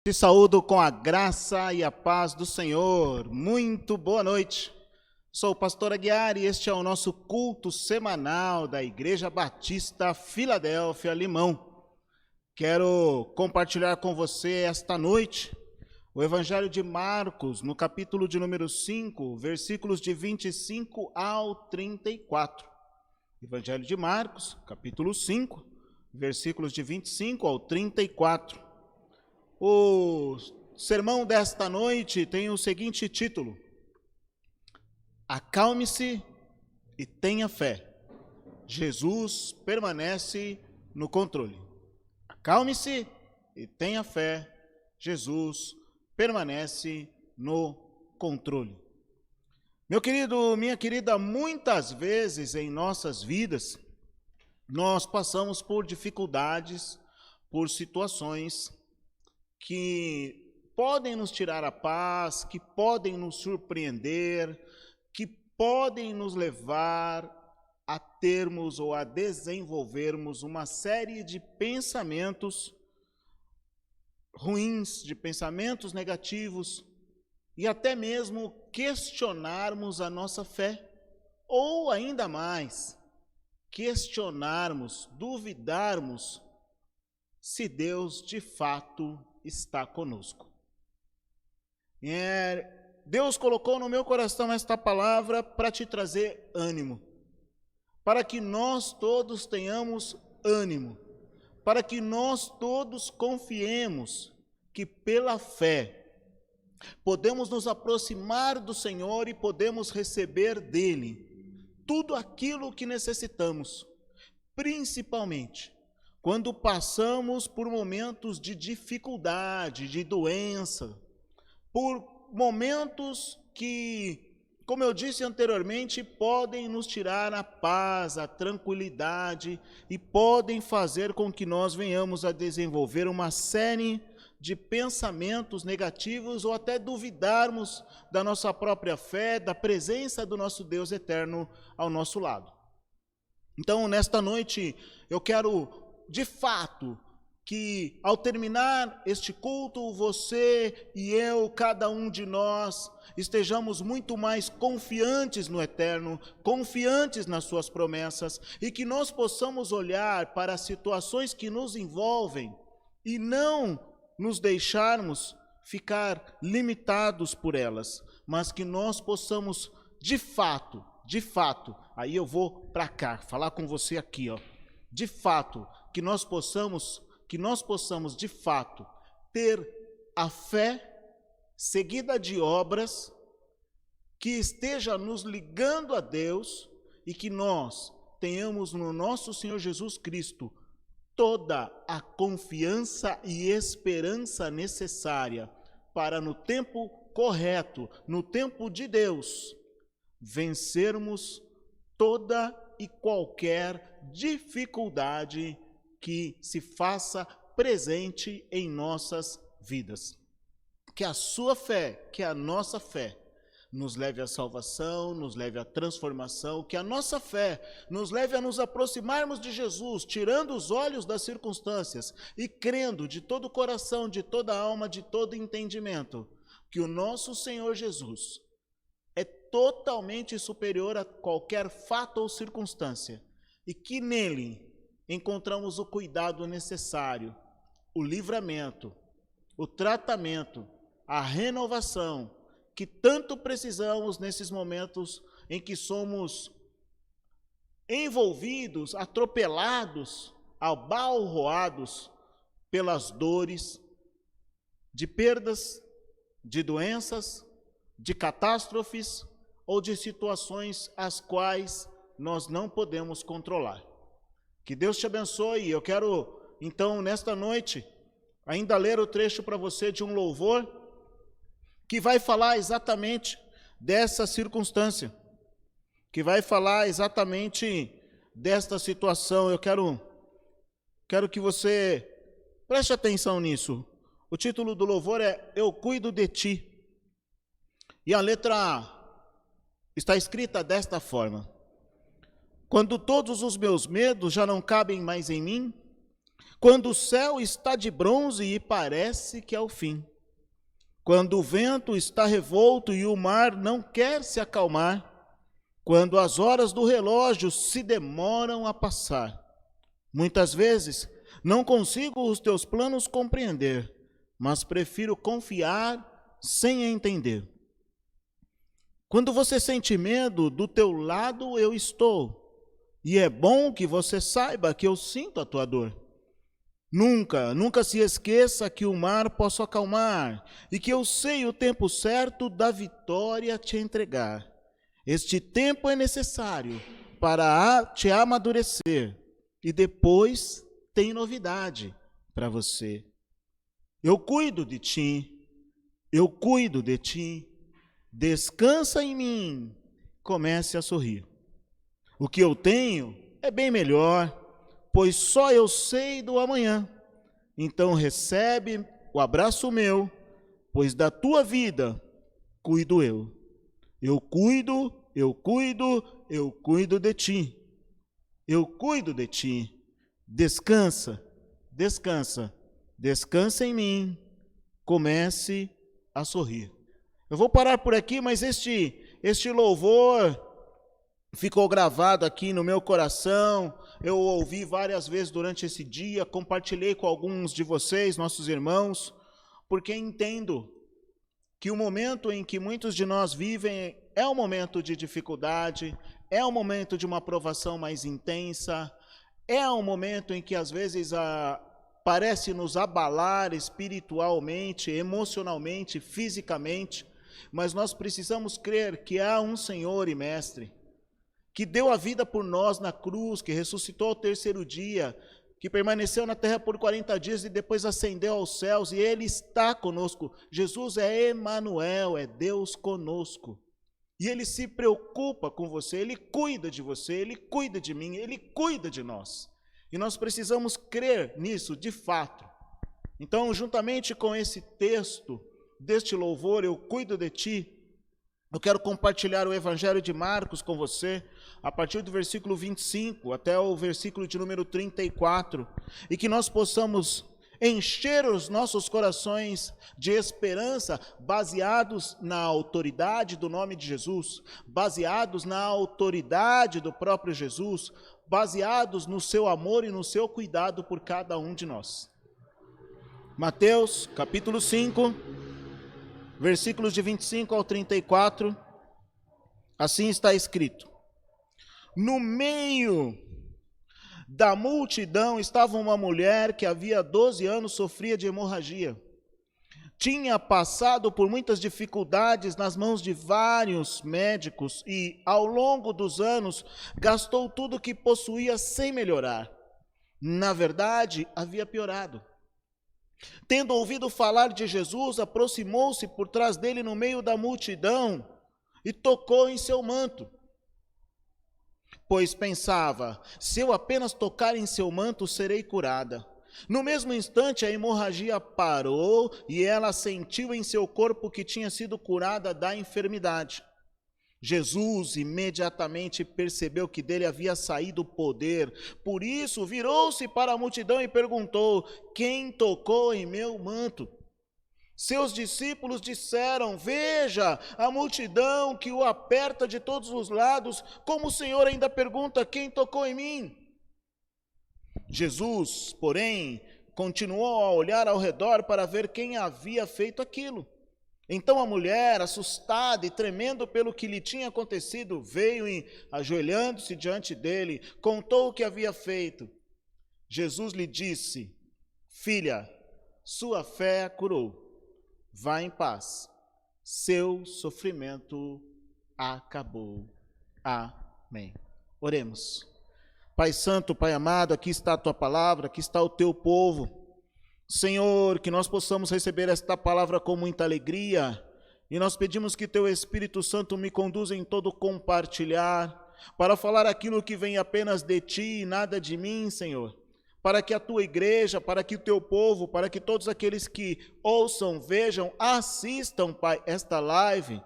Te saúdo com a graça e a paz do Senhor. Muito boa noite. Sou o pastor Aguiar e este é o nosso culto semanal da Igreja Batista Filadélfia Limão. Quero compartilhar com você esta noite o Evangelho de Marcos, no capítulo de número 5, versículos de 25 ao 34. Evangelho de Marcos, capítulo 5, versículos de 25 ao 34. O sermão desta noite tem o seguinte título: Acalme-se e tenha fé. Jesus permanece no controle. Acalme-se e tenha fé. Jesus permanece no controle. Meu querido, minha querida, muitas vezes em nossas vidas, nós passamos por dificuldades, por situações que podem nos tirar a paz, que podem nos surpreender, que podem nos levar a termos ou a desenvolvermos uma série de pensamentos ruins, de pensamentos negativos, e até mesmo questionarmos a nossa fé, ou ainda mais, questionarmos, duvidarmos se Deus de fato está conosco. Deus colocou no meu coração esta palavra para te trazer ânimo, para que nós todos tenhamos ânimo, para que nós todos confiemos que pela fé podemos nos aproximar do Senhor e podemos receber dele tudo aquilo que necessitamos, principalmente quando passamos por momentos de dificuldade, de doença, por momentos que, como eu disse anteriormente, podem nos tirar a paz, a tranquilidade e podem fazer com que nós venhamos a desenvolver uma série de pensamentos negativos ou até duvidarmos da nossa própria fé, da presença do nosso Deus eterno ao nosso lado. Então, nesta noite, eu quero de fato que ao terminar este culto, você e eu, cada um de nós, estejamos muito mais confiantes no Eterno, confiantes nas suas promessas, e que nós possamos olhar para as situações que nos envolvem e não nos deixarmos ficar limitados por elas, mas que nós possamos de fato, aí eu vou para cá, falar com você aqui, de fato, que nós possamos de fato ter a fé seguida de obras que esteja nos ligando a Deus e que nós tenhamos no nosso Senhor Jesus Cristo toda a confiança e esperança necessária para no tempo correto, no tempo de Deus, vencermos toda e qualquer dificuldade que se faça presente em nossas vidas. Que a sua fé, que a nossa fé, nos leve à salvação, nos leve à transformação, que a nossa fé nos leve a nos aproximarmos de Jesus, tirando os olhos das circunstâncias e crendo de todo o coração, de toda a alma, de todo entendimento, que o nosso Senhor Jesus é totalmente superior a qualquer fato ou circunstância e que nele encontramos o cuidado necessário, o livramento, o tratamento, a renovação que tanto precisamos nesses momentos em que somos envolvidos, atropelados, abalroados pelas dores de perdas, de doenças, de catástrofes ou de situações as quais nós não podemos controlar. Que Deus te abençoe. Eu quero, então, nesta noite, ainda ler o trecho para você de um louvor que vai falar exatamente dessa circunstância, que vai falar exatamente desta situação. Eu quero que você preste atenção nisso. O título do louvor é Eu Cuido de Ti. E a letra está escrita desta forma: Quando todos os meus medos já não cabem mais em mim, quando o céu está de bronze e parece que é o fim, quando o vento está revolto e o mar não quer se acalmar, quando as horas do relógio se demoram a passar. Muitas vezes não consigo os teus planos compreender, mas prefiro confiar sem entender. Quando você sente medo, do teu lado eu estou, e é bom que você saiba que eu sinto a tua dor. Nunca se esqueça que o mar posso acalmar, e que eu sei o tempo certo da vitória te entregar. Este tempo é necessário para te amadurecer, e depois tem novidade para você. Eu cuido de ti, descansa em mim, comece a sorrir. O que eu tenho é bem melhor, pois só eu sei do amanhã. Então recebe o abraço meu, pois da tua vida cuido eu. Eu cuido de ti. Eu cuido de ti. Descansa em mim. Comece a sorrir. Eu vou parar por aqui, mas este louvor ficou gravado aqui no meu coração. Eu ouvi várias vezes durante esse dia, compartilhei com alguns de vocês, nossos irmãos, porque entendo que o momento em que muitos de nós vivem é um momento de dificuldade, é um momento de uma provação mais intensa, é um momento em que às vezes parece nos abalar espiritualmente, emocionalmente, fisicamente, mas nós precisamos crer que há um Senhor e Mestre, que deu a vida por nós na cruz, que ressuscitou ao terceiro dia, que permaneceu na terra por 40 dias e depois ascendeu aos céus, e Ele está conosco. Jesus é Emanuel, é Deus conosco. E Ele se preocupa com você, Ele cuida de você, Ele cuida de mim, Ele cuida de nós. E nós precisamos crer nisso de fato. Então, juntamente com esse texto deste louvor, eu cuido de ti, eu quero compartilhar o Evangelho de Marcos com você, a partir do versículo 25 até o versículo de número 34, e que nós possamos encher os nossos corações de esperança, baseados na autoridade do nome de Jesus, baseados na autoridade do próprio Jesus, baseados no seu amor e no seu cuidado por cada um de nós. Mateus, capítulo 5, versículos de 25 ao 34, assim está escrito: no meio da multidão estava uma mulher que havia 12 anos sofria de hemorragia. Tinha passado por muitas dificuldades nas mãos de vários médicos e, ao longo dos anos, gastou tudo o que possuía sem melhorar. Na verdade, havia piorado. Tendo ouvido falar de Jesus, aproximou-se por trás dele no meio da multidão e tocou em seu manto. Pois pensava, se eu apenas tocar em seu manto, serei curada. No mesmo instante, a hemorragia parou e ela sentiu em seu corpo que tinha sido curada da enfermidade. Jesus imediatamente percebeu que dele havia saído o poder, por isso virou-se para a multidão e perguntou: quem tocou em meu manto? Seus discípulos disseram: veja a multidão que o aperta de todos os lados, como o Senhor ainda pergunta: quem tocou em mim? Jesus, porém, continuou a olhar ao redor para ver quem havia feito aquilo. Então a mulher, assustada e tremendo pelo que lhe tinha acontecido, veio e, ajoelhando-se diante dele, contou o que havia feito. Jesus lhe disse: filha, sua fé a curou. Vá em paz. Seu sofrimento acabou. Amém. Oremos. Pai Santo, Pai amado, aqui está a Tua palavra, aqui está o Teu povo. Senhor, que nós possamos receber esta palavra com muita alegria, e nós pedimos que Teu Espírito Santo me conduza em todo compartilhar, para falar aquilo que vem apenas de Ti e nada de mim, Senhor, para que a Tua igreja, para que o Teu povo, para que todos aqueles que ouçam, vejam, assistam, Pai, esta live,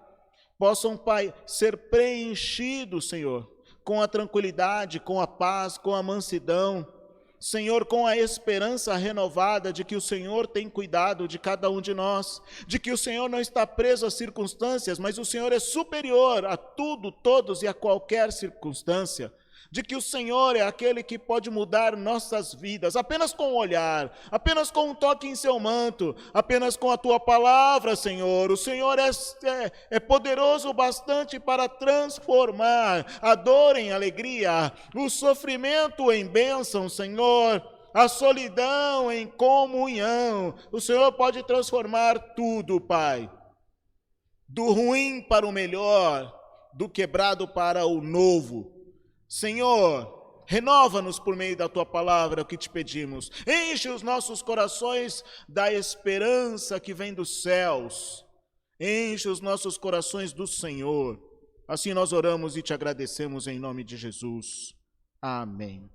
possam, Pai, ser preenchidos, Senhor, com a tranquilidade, com a paz, com a mansidão. Senhor, com a esperança renovada de que o Senhor tem cuidado de cada um de nós, de que o Senhor não está preso às circunstâncias, mas o Senhor é superior a tudo, todos e a qualquer circunstância, de que o Senhor é aquele que pode mudar nossas vidas, apenas com um olhar, apenas com um toque em seu manto, apenas com a tua palavra, Senhor. O Senhor é poderoso bastante para transformar a dor em alegria, o sofrimento em bênção, Senhor, a solidão em comunhão. O Senhor pode transformar tudo, Pai, do ruim para o melhor, do quebrado para o novo. Senhor, renova-nos por meio da tua palavra, é o que te pedimos. Enche os nossos corações da esperança que vem dos céus. Enche os nossos corações do Senhor. Assim nós oramos e te agradecemos em nome de Jesus. Amém.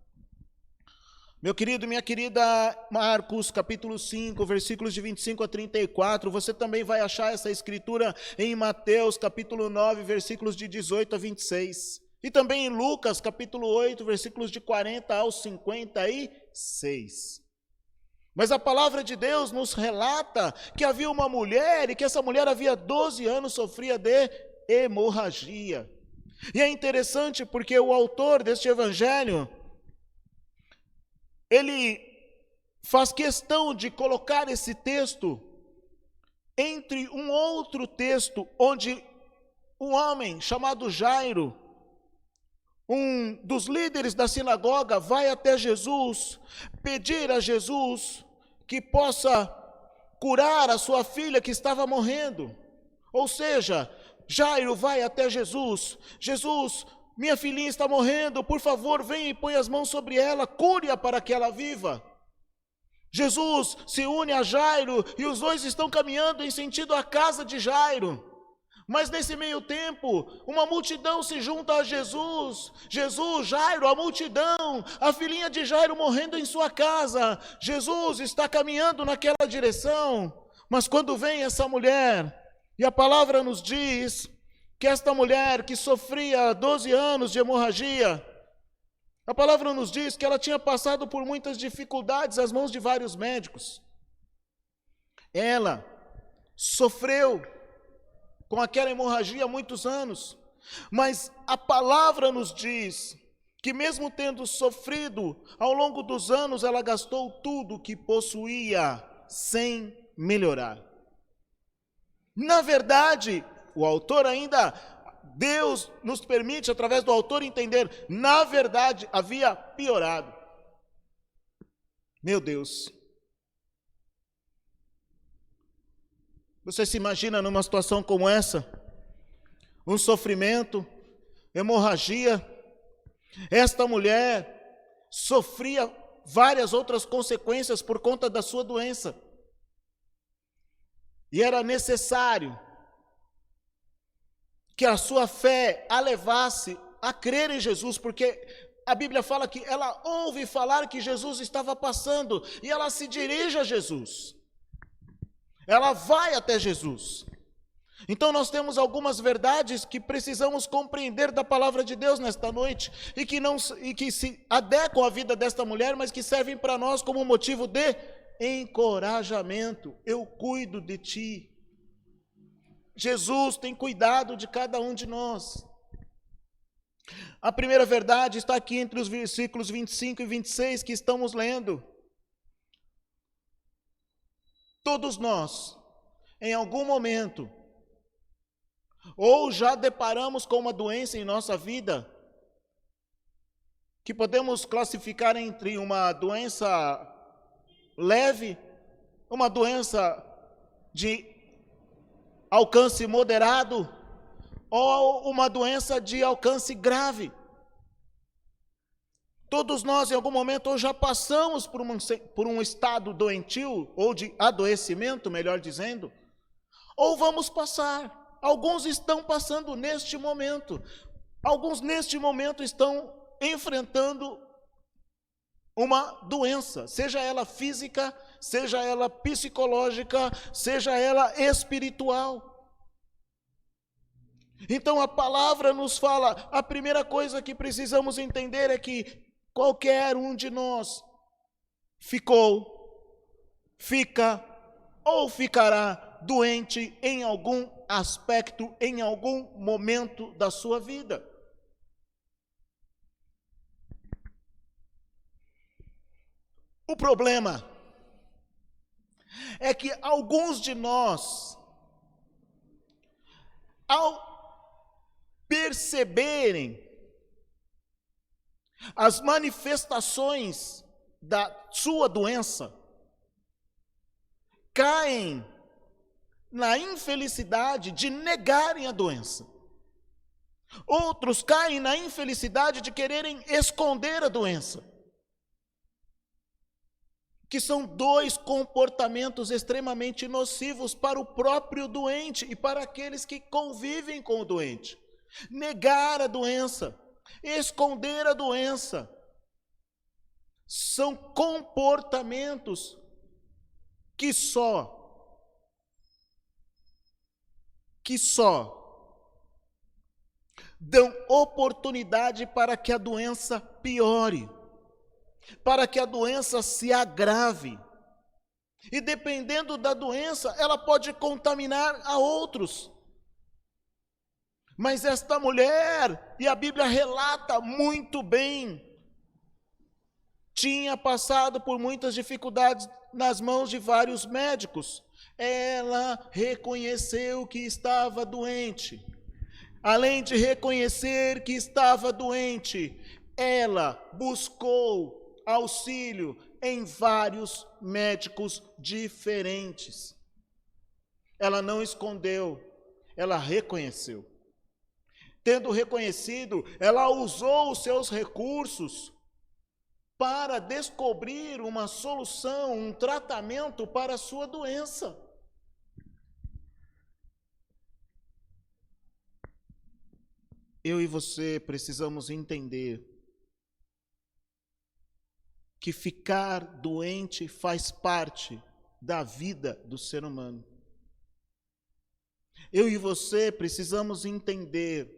Meu querido, minha querida, Marcos capítulo 5, versículos de 25 a 34, você também vai achar essa escritura em Mateus capítulo 9, versículos de 18 a 26. E também em Lucas, capítulo 8, versículos de 40 ao 56. Mas a palavra de Deus nos relata que havia uma mulher, e que essa mulher havia 12 anos sofria de hemorragia. E é interessante porque o autor deste evangelho, ele faz questão de colocar esse texto entre um outro texto, onde um homem chamado Jairo, um dos líderes da sinagoga, vai até Jesus, pedir a Jesus que possa curar a sua filha que estava morrendo. Ou seja, Jairo vai até Jesus: Jesus, minha filhinha está morrendo, por favor, venha e põe as mãos sobre ela, cure-a para que ela viva. Jesus se une a Jairo e os dois estão caminhando em sentido à casa de Jairo. Mas nesse meio tempo, uma multidão se junta a Jesus. Jesus, Jairo, a multidão, a filhinha de Jairo morrendo em sua casa. Jesus está caminhando naquela direção. Mas quando vem essa mulher, e a palavra nos diz que esta mulher que sofria 12 anos de hemorragia, a palavra nos diz que ela tinha passado por muitas dificuldades às mãos de vários médicos. Ela sofreu com aquela hemorragia há muitos anos, mas a palavra nos diz que mesmo tendo sofrido, ao longo dos anos ela gastou tudo o que possuía sem melhorar. Na verdade, o autor ainda, Deus nos permite através do autor entender, na verdade havia piorado. Meu Deus! Você se imagina numa situação como essa? Um sofrimento, hemorragia. Esta mulher sofria várias outras consequências por conta da sua doença. E era necessário que a sua fé a levasse a crer em Jesus, porque a Bíblia fala que ela ouve falar que Jesus estava passando e ela se dirige a Jesus. Ela vai até Jesus. Então nós temos algumas verdades que precisamos compreender da palavra de Deus nesta noite e que se adequam à vida desta mulher, mas que servem para nós como motivo de encorajamento. Eu cuido de ti. Jesus tem cuidado de cada um de nós. A primeira verdade está aqui entre os versículos 25 e 26 que estamos lendo. Todos nós, em algum momento, ou já deparamos com uma doença em nossa vida, que podemos classificar entre uma doença leve, uma doença de alcance moderado, ou uma doença de alcance grave. Todos nós, em algum momento, ou já passamos por um estado doentio, ou de adoecimento, melhor dizendo, ou vamos passar. Alguns estão passando neste momento. Alguns, neste momento, estão enfrentando uma doença, seja ela física, seja ela psicológica, seja ela espiritual. Então, a palavra nos fala, a primeira coisa que precisamos entender é que qualquer um de nós ficou, fica ou ficará doente em algum aspecto, em algum momento da sua vida. O problema é que alguns de nós, ao perceberem as manifestações da sua doença, caem na infelicidade de negarem a doença. Outros caem na infelicidade de quererem esconder a doença. Que são dois comportamentos extremamente nocivos para o próprio doente e para aqueles que convivem com o doente. Negar a doença, esconder a doença, são comportamentos que só dão oportunidade para que a doença piore, para que a doença se agrave. E dependendo da doença, ela pode contaminar a outros. Mas esta mulher, e a Bíblia relata muito bem, tinha passado por muitas dificuldades nas mãos de vários médicos. Ela reconheceu que estava doente. Além de reconhecer que estava doente, ela buscou auxílio em vários médicos diferentes. Ela não escondeu, ela reconheceu. Tendo reconhecido, ela usou os seus recursos para descobrir uma solução, um tratamento para a sua doença. Eu e você precisamos entender que ficar doente faz parte da vida do ser humano. Eu e você precisamos entender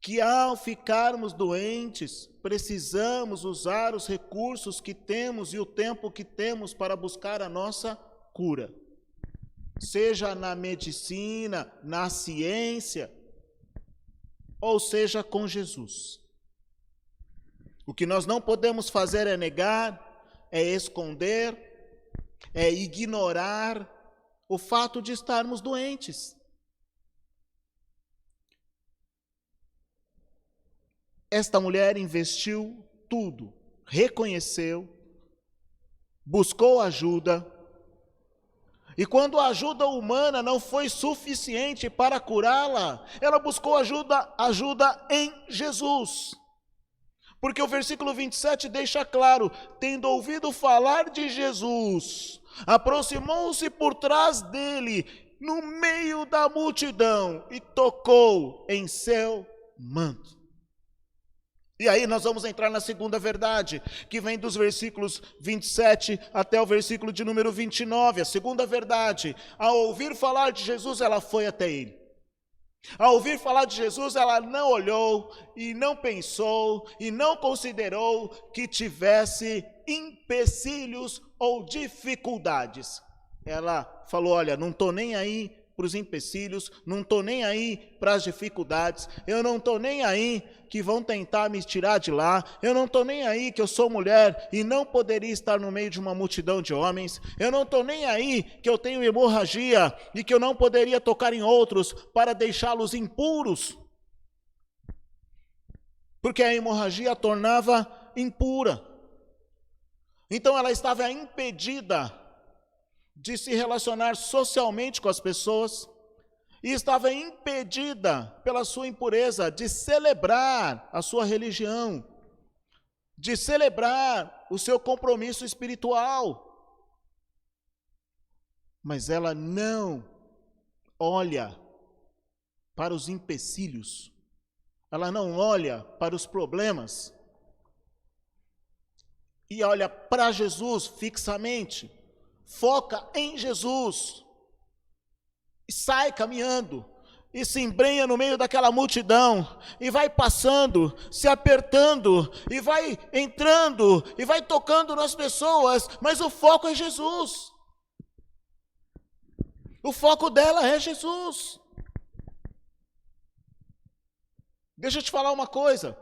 que ao ficarmos doentes, precisamos usar os recursos que temos e o tempo que temos para buscar a nossa cura. Seja na medicina, na ciência, ou seja com Jesus. O que nós não podemos fazer é negar, é esconder, é ignorar o fato de estarmos doentes. Esta mulher investiu tudo, reconheceu, buscou ajuda, e quando a ajuda humana não foi suficiente para curá-la, ela buscou ajuda em Jesus. Porque o versículo 27 deixa claro: tendo ouvido falar de Jesus, aproximou-se por trás dele, no meio da multidão, e tocou em seu manto. E aí nós vamos entrar na segunda verdade, que vem dos versículos 27 até o versículo de número 29. A segunda verdade: ao ouvir falar de Jesus, ela foi até ele. Ao ouvir falar de Jesus, ela não olhou e não pensou e não considerou que tivesse empecilhos ou dificuldades. Ela falou: olha, não estou nem aí para os empecilhos, não estou nem aí para as dificuldades, eu não estou nem aí que vão tentar me tirar de lá, eu não estou nem aí que eu sou mulher e não poderia estar no meio de uma multidão de homens, eu não estou nem aí que eu tenho hemorragia e que eu não poderia tocar em outros para deixá-los impuros, porque a hemorragia a tornava impura. Então ela estava impedida de se relacionar socialmente com as pessoas, e estava impedida pela sua impureza de celebrar a sua religião, de celebrar o seu compromisso espiritual. Mas ela não olha para os empecilhos, ela não olha para os problemas, e olha para Jesus fixamente, foca em Jesus, e sai caminhando. e se embrenha no meio daquela multidão, e vai passando, se apertando, e vai entrando, e vai tocando nas pessoas, mas o foco é Jesus. O foco dela é Jesus. Deixa eu te falar uma coisa.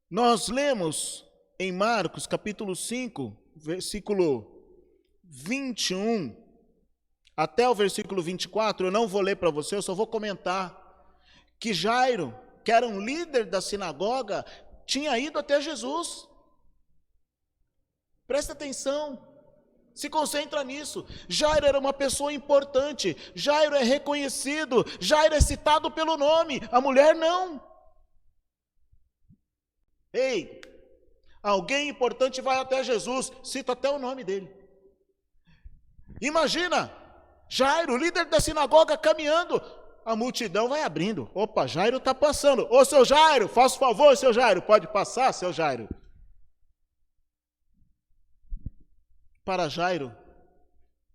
Nós lemos em Marcos capítulo 5, versículo 21, até o versículo 24, eu não vou ler para você, eu só vou comentar, que Jairo, que era um líder da sinagoga, tinha ido até Jesus. Presta atenção, se concentra nisso. Jairo era uma pessoa importante, Jairo é reconhecido, Jairo é citado pelo nome, a mulher não. Ei, alguém importante vai até Jesus, cita até o nome dele. Imagina, Jairo, líder da sinagoga, caminhando, a multidão vai abrindo. Opa, Jairo está passando. Ô, seu Jairo, faça favor, seu Jairo, pode passar, seu Jairo. Para Jairo,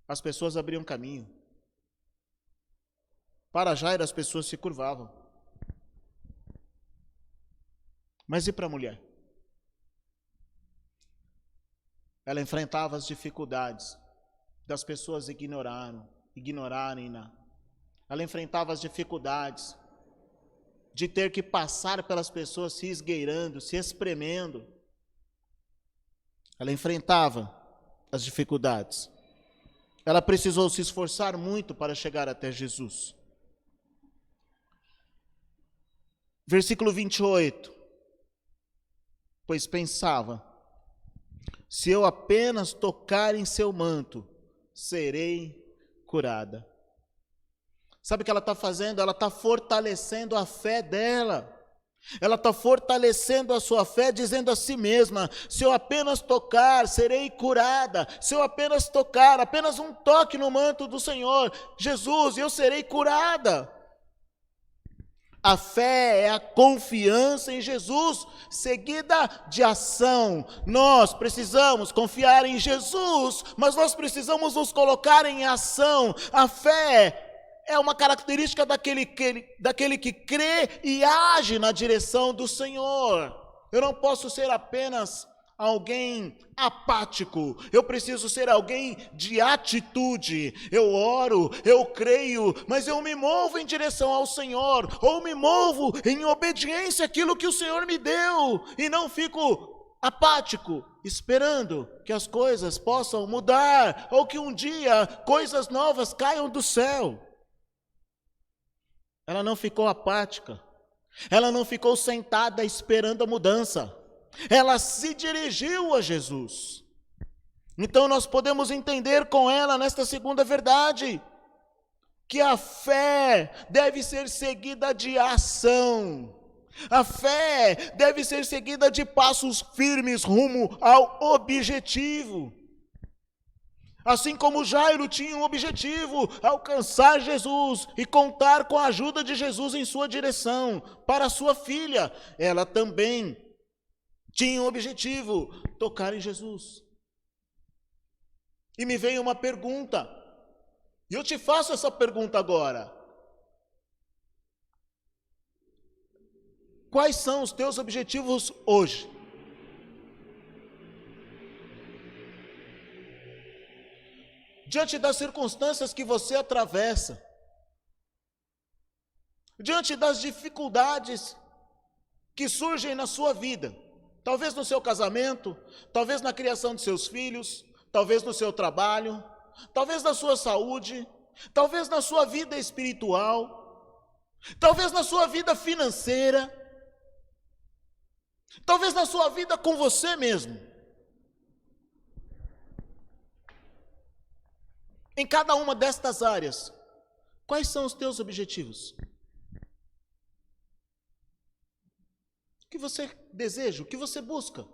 as pessoas abriam caminho. Para Jairo, as pessoas se curvavam. Mas e para a mulher? Ela enfrentava as dificuldades das pessoas ignorarem-na. Ela enfrentava as dificuldades de ter que passar pelas pessoas se esgueirando, se espremendo. Ela enfrentava as dificuldades. Ela precisou se esforçar muito para chegar até Jesus. Versículo 28. Pois pensava, se eu apenas tocar em seu manto, serei curada. Sabe o que ela está fazendo? Ela está fortalecendo a fé dela. Ela está fortalecendo a sua fé, dizendo a si mesma, se eu apenas tocar, serei curada. Se eu apenas tocar, apenas um toque no manto do Senhor, Jesus, eu serei curada. A fé é a confiança em Jesus, seguida de ação. Nós precisamos confiar em Jesus, mas nós precisamos nos colocar em ação. A fé é uma característica daquele que crê e age na direção do Senhor. Eu não posso ser apenas alguém apático, eu preciso ser alguém de atitude. Eu oro, eu creio, mas eu me movo em direção ao Senhor, ou me movo em obediência àquilo que o Senhor me deu, e não fico apático, esperando que as coisas possam mudar, ou que um dia coisas novas caiam do céu. Ela não ficou apática, ela não ficou sentada esperando a mudança, ela se dirigiu a Jesus. Então nós podemos entender com ela nesta segunda verdade, que a fé deve ser seguida de ação. A fé deve ser seguida de passos firmes rumo ao objetivo. Assim como Jairo tinha um objetivo, alcançar Jesus e contar com a ajuda de Jesus em sua direção para a sua filha, ela também tinha um objetivo, tocar em Jesus. E me veio uma pergunta, e eu te faço essa pergunta agora. Quais são os teus objetivos hoje? Diante das circunstâncias que você atravessa, diante das dificuldades que surgem na sua vida, talvez no seu casamento, talvez na criação de seus filhos, talvez no seu trabalho, talvez na sua saúde, talvez na sua vida espiritual, talvez na sua vida financeira, talvez na sua vida com você mesmo. Em cada uma destas áreas, quais são os teus objetivos? O que você deseja? O que você busca?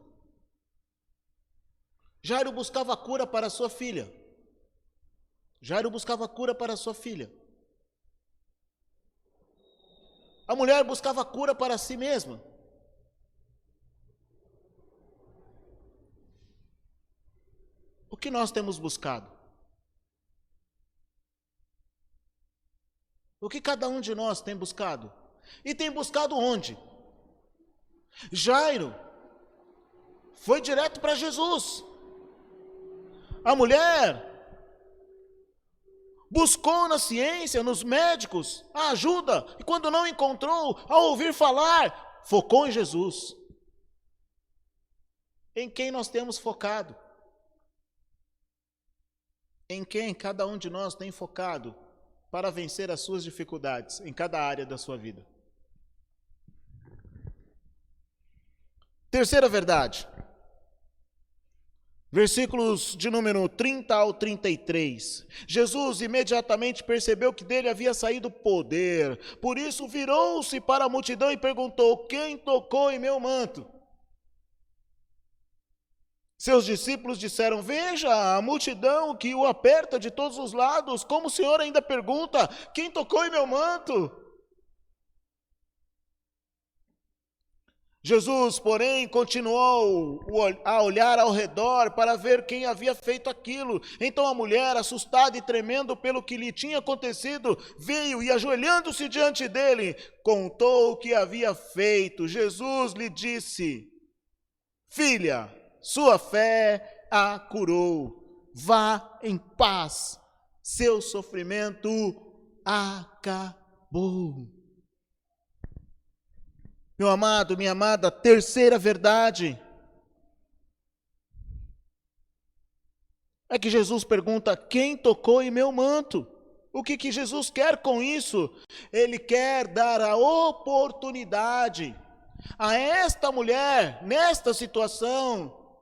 Jairo buscava cura para a sua filha. Jairo buscava cura para a sua filha. A mulher buscava cura para si mesma. O que nós temos buscado? O que cada um de nós tem buscado? E tem buscado onde? Jairo foi direto para Jesus. A mulher buscou na ciência, nos médicos, a ajuda, e quando não encontrou, ao ouvir falar, focou em Jesus. Em quem nós temos focado? Em quem cada um de nós tem focado para vencer as suas dificuldades em cada área da sua vida? Terceira verdade. Versículos de número 30 ao 33. Jesus imediatamente percebeu que dele havia saído poder. Por isso virou-se para a multidão e perguntou: quem tocou em meu manto? Seus discípulos disseram: veja a multidão que o aperta de todos os lados. Como o Senhor ainda pergunta: quem tocou em meu manto? Jesus, porém, continuou a olhar ao redor para ver quem havia feito aquilo. Então a mulher, assustada e tremendo pelo que lhe tinha acontecido, veio e, ajoelhando-se diante dele, contou o que havia feito. Jesus lhe disse: filha, sua fé a curou. Vá em paz. Seu sofrimento acabou. Meu amado, minha amada, terceira verdade é que Jesus pergunta: quem tocou em meu manto? O que Jesus quer com isso? Ele quer dar a oportunidade a esta mulher, nesta situação,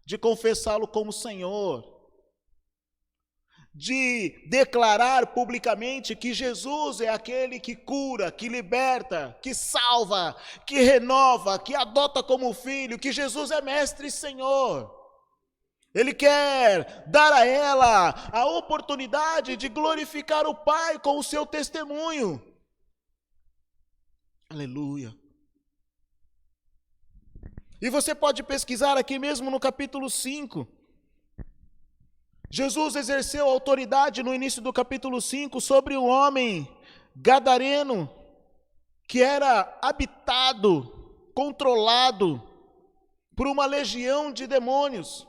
de confessá-lo como Senhor, de declarar publicamente que Jesus é aquele que cura, que liberta, que salva, que renova, que adota como filho, que Jesus é mestre e Senhor. Ele quer dar a ela a oportunidade de glorificar o Pai com o seu testemunho. Aleluia. E você pode pesquisar aqui mesmo no capítulo 5. Jesus exerceu autoridade no início do capítulo 5 sobre um homem gadareno que era habitado, controlado por uma legião de demônios,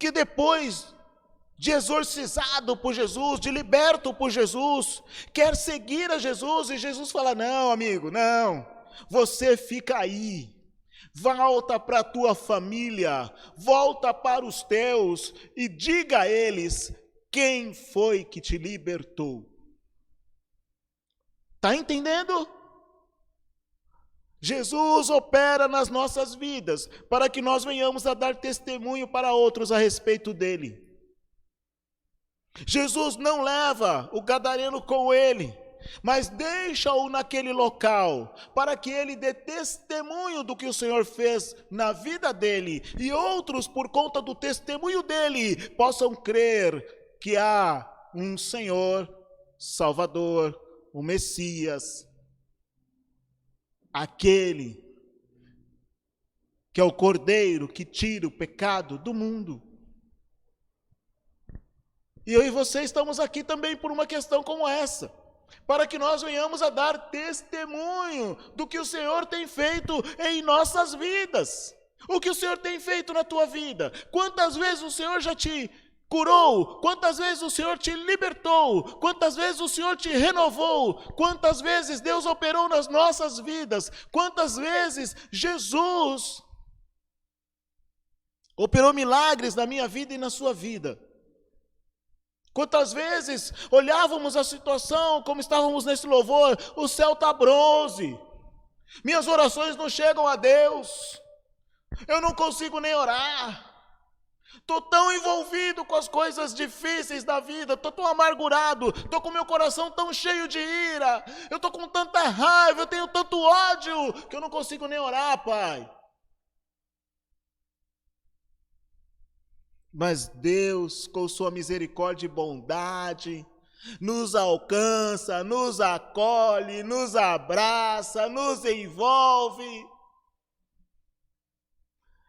que depois de exorcizado por Jesus, de liberto por Jesus, quer seguir a Jesus, e Jesus fala: não, amigo, não, você fica aí. Volta para a tua família, volta para os teus e diga a eles quem foi que te libertou. Está entendendo? Jesus opera nas nossas vidas para que nós venhamos a dar testemunho para outros a respeito dele. Jesus não leva o gadareno com ele, mas deixa-o naquele local, para que ele dê testemunho do que o Senhor fez na vida dele, e outros, por conta do testemunho dele, possam crer que há um Senhor Salvador, o Messias, aquele que é o Cordeiro que tira o pecado do mundo. E eu e você estamos aqui também por uma questão como essa, para que nós venhamos a dar testemunho do que o Senhor tem feito em nossas vidas. O que o Senhor tem feito na tua vida? Quantas vezes o Senhor já te curou? Quantas vezes o Senhor te libertou? Quantas vezes o Senhor te renovou? Quantas vezes Deus operou nas nossas vidas? Quantas vezes Jesus operou milagres na minha vida e na sua vida? Quantas vezes olhávamos a situação, como estávamos nesse louvor, o céu está bronze, minhas orações não chegam a Deus, eu não consigo nem orar, estou tão envolvido com as coisas difíceis da vida, estou tão amargurado, estou com meu coração tão cheio de ira, eu estou com tanta raiva, eu tenho tanto ódio, que eu não consigo nem orar, Pai. Mas Deus, com sua misericórdia e bondade, nos alcança, nos acolhe, nos abraça, nos envolve.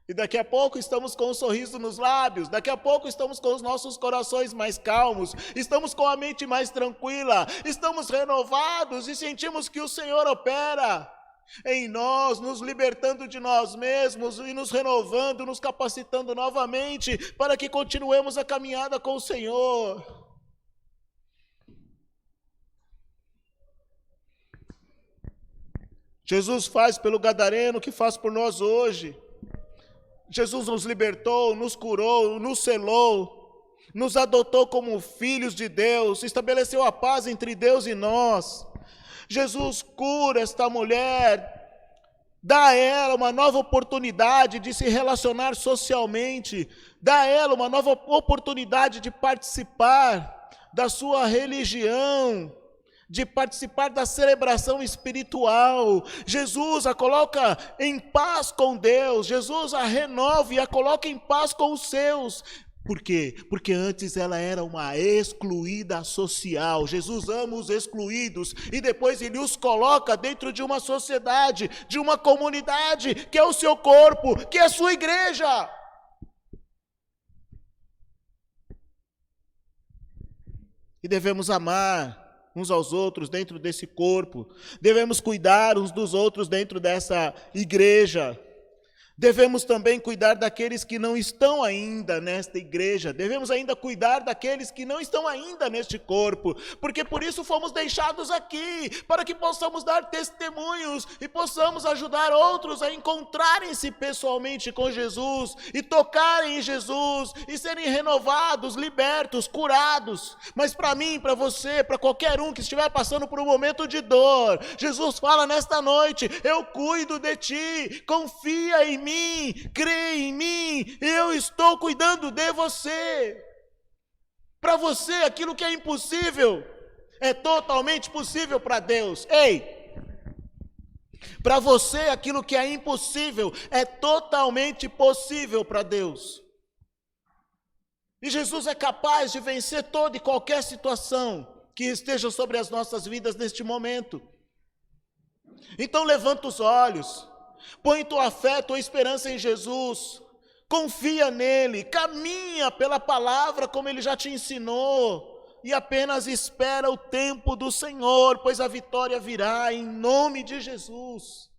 E daqui a pouco estamos com um sorriso nos lábios, daqui a pouco estamos com os nossos corações mais calmos, estamos com a mente mais tranquila, estamos renovados e sentimos que o Senhor opera em nós, nos libertando de nós mesmos e nos renovando, nos capacitando novamente para que continuemos a caminhada com o Senhor. Jesus faz pelo gadareno o que faz por nós hoje. Jesus nos libertou, nos curou, nos selou, nos adotou como filhos de Deus, estabeleceu a paz entre Deus e nós. Jesus cura esta mulher, dá a ela uma nova oportunidade de se relacionar socialmente, dá a ela uma nova oportunidade de participar da sua religião, de participar da celebração espiritual. Jesus a coloca em paz com Deus, Jesus a renova e a coloca em paz com os seus. Por quê? Porque antes ela era uma excluída social. Jesus ama os excluídos e depois ele os coloca dentro de uma sociedade, de uma comunidade, que é o seu corpo, que é a sua igreja. E devemos amar uns aos outros dentro desse corpo, devemos cuidar uns dos outros dentro dessa igreja, devemos também cuidar daqueles que não estão ainda nesta igreja, devemos ainda cuidar daqueles que não estão ainda neste corpo, porque por isso fomos deixados aqui, para que possamos dar testemunhos e possamos ajudar outros a encontrarem-se pessoalmente com Jesus e tocarem em Jesus e serem renovados, libertos, curados. Mas para mim, para você, para qualquer um que estiver passando por um momento de dor, Jesus fala nesta noite: eu cuido de ti, confia em mim, crê em mim, eu estou cuidando de você. Para você, aquilo que é impossível é totalmente possível para Deus. Ei, para você, aquilo que é impossível é totalmente possível para Deus. E Jesus é capaz de vencer toda e qualquer situação que esteja sobre as nossas vidas neste momento. Então levanta os olhos, põe tua fé, tua esperança em Jesus, confia nele, caminha pela palavra como ele já te ensinou e apenas espera o tempo do Senhor, pois a vitória virá em nome de Jesus.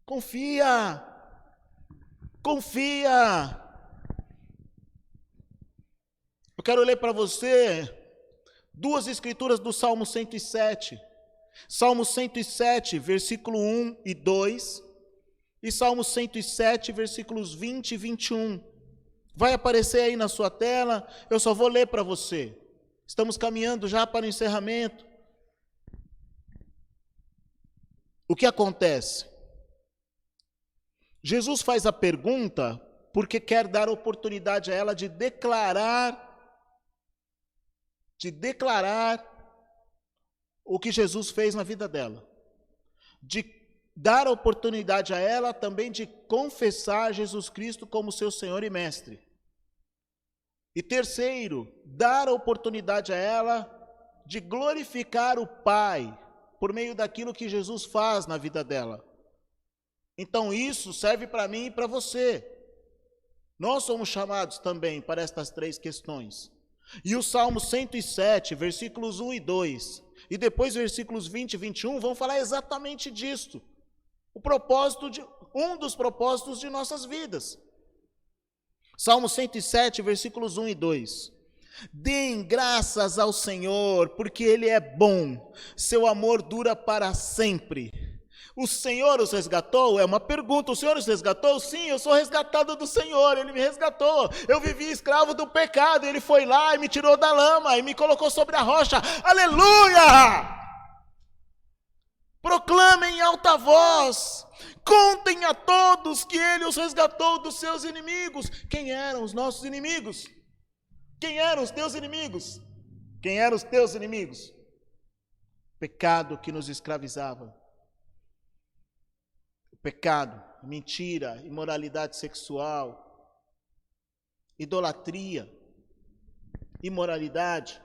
Confia, confia. Eu quero ler para você duas escrituras do Salmo 107. Salmo 107, versículo 1 e 2, e Salmo 107, versículos 20 e 21. Vai aparecer aí na sua tela, eu só vou ler para você. Estamos caminhando já para o encerramento. O que acontece? Jesus faz a pergunta porque quer dar oportunidade a ela de declarar o que Jesus fez na vida dela, de dar a oportunidade a ela também de confessar Jesus Cristo como seu Senhor e Mestre. E terceiro, dar a oportunidade a ela de glorificar o Pai por meio daquilo que Jesus faz na vida dela. Então isso serve para mim e para você. Nós somos chamados também para estas três questões. E o Salmo 107, versículos 1 e 2, e depois versículos 20 e 21 vão falar exatamente disto. Um dos propósitos de nossas vidas. Salmo 107, versículos 1 e 2. Deem graças ao Senhor, porque Ele é bom, seu amor dura para sempre. O Senhor os resgatou? É uma pergunta. O Senhor os resgatou? Sim, eu sou resgatado do Senhor, Ele me resgatou. Eu vivi escravo do pecado, Ele foi lá e me tirou da lama e me colocou sobre a rocha. Aleluia! Proclamem em alta voz, contem a todos que Ele os resgatou dos seus inimigos. Quem eram os nossos inimigos? Quem eram os teus inimigos? Quem eram os teus inimigos? Pecado que nos escravizava. Pecado, mentira, imoralidade sexual, idolatria, imoralidade,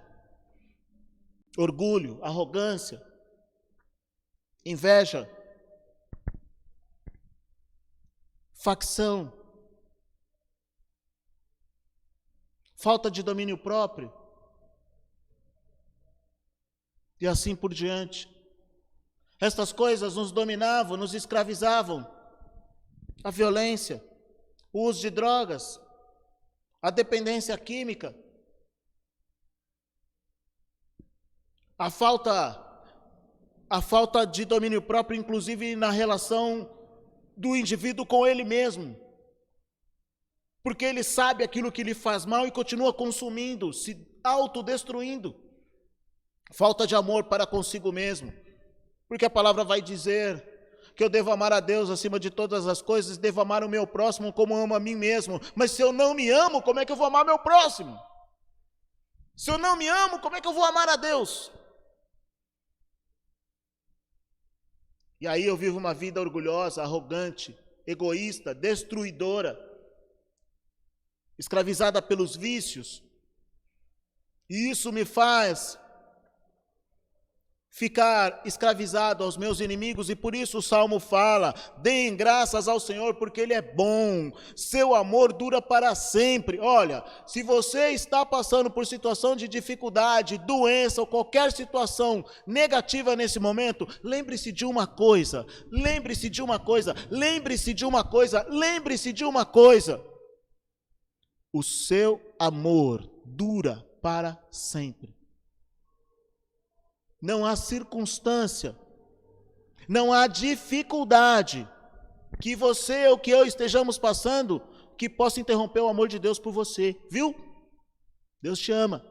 orgulho, arrogância, inveja, facção, falta de domínio próprio, e assim por diante. Estas coisas nos dominavam, nos escravizavam. A violência, o uso de drogas, a dependência química, a falta de domínio próprio, inclusive na relação do indivíduo com ele mesmo. Porque ele sabe aquilo que lhe faz mal e continua consumindo, se autodestruindo. Falta de amor para consigo mesmo. Porque a palavra vai dizer que eu devo amar a Deus acima de todas as coisas, devo amar o meu próximo como amo a mim mesmo. Mas se eu não me amo, como é que eu vou amar meu próximo? Se eu não me amo, como é que eu vou amar a Deus? E aí eu vivo uma vida orgulhosa, arrogante, egoísta, destruidora, escravizada pelos vícios. E isso me faz ficar escravizado aos meus inimigos, e por isso o Salmo fala: deem graças ao Senhor, porque Ele é bom, seu amor dura para sempre. Olha, se você está passando por situação de dificuldade, doença ou qualquer situação negativa nesse momento, lembre-se de uma coisa, lembre-se de uma coisa, lembre-se de uma coisa, lembre-se de uma coisa: o seu amor dura para sempre. Não há circunstância, não há dificuldade que você ou que eu estejamos passando que possa interromper o amor de Deus por você, viu? Deus te ama.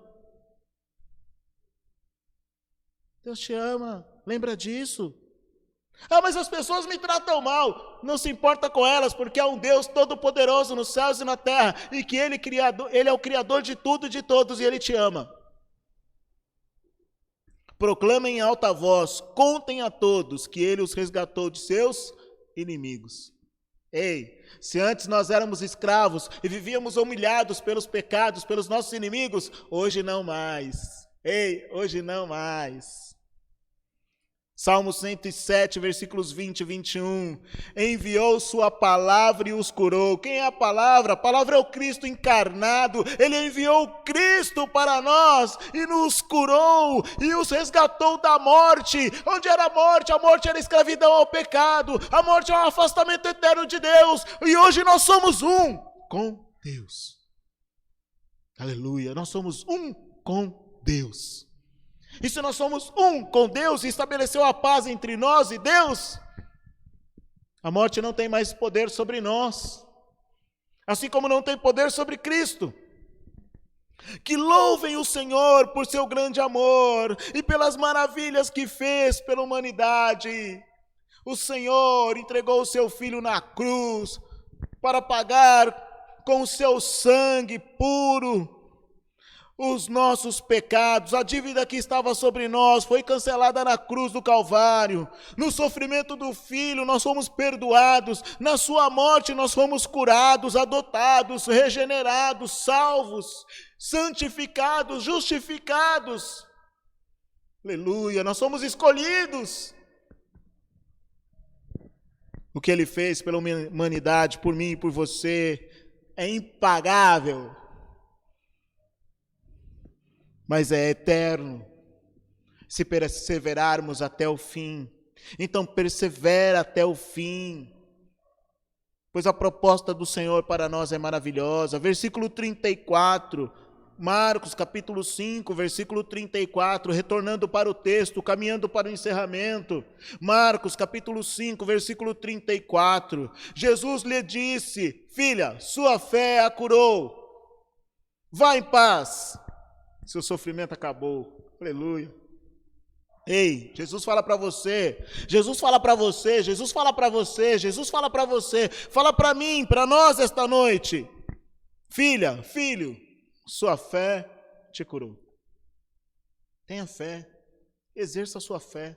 Deus te ama, lembra disso. Ah, mas as pessoas me tratam mal. Não se importa com elas, porque há um Deus todo-poderoso nos céus e na terra, e que Ele é o Criador de tudo e de todos, e Ele te ama. Proclamem em alta voz, contem a todos que Ele os resgatou de seus inimigos. Ei, se antes nós éramos escravos e vivíamos humilhados pelos pecados, pelos nossos inimigos, hoje não mais. Ei, hoje não mais. Salmo 107, versículos 20 e 21. Enviou sua palavra e os curou. Quem é a palavra? A palavra é o Cristo encarnado. Ele enviou o Cristo para nós e nos curou e os resgatou da morte. Onde era a morte? A morte era a escravidão ao pecado. A morte é um afastamento eterno de Deus. E hoje nós somos um com Deus. Aleluia. Nós somos um com Deus. E se nós somos um com Deus e estabeleceu a paz entre nós e Deus, a morte não tem mais poder sobre nós, assim como não tem poder sobre Cristo. Que louvem o Senhor por seu grande amor e pelas maravilhas que fez pela humanidade. O Senhor entregou o seu Filho na cruz para pagar com o seu sangue puro os nossos pecados. A dívida que estava sobre nós foi cancelada na cruz do Calvário. No sofrimento do Filho nós fomos perdoados. Na sua morte nós fomos curados, adotados, regenerados, salvos, santificados, justificados. Aleluia, nós somos escolhidos. O que Ele fez pela humanidade, por mim e por você, é impagável. Mas é eterno, se perseverarmos até o fim. Então persevera até o fim, pois a proposta do Senhor para nós é maravilhosa. Versículo 34, Marcos capítulo 5, versículo 34, retornando para o texto, caminhando para o encerramento. Marcos capítulo 5, versículo 34, Jesus lhe disse: filha, sua fé a curou, vá em paz. Seu sofrimento acabou. Aleluia. Ei, Jesus fala para você, Jesus fala para você, Jesus fala para você, Jesus fala para você, fala para mim, para nós esta noite. Filha, filho, sua fé te curou. Tenha fé, exerça a sua fé.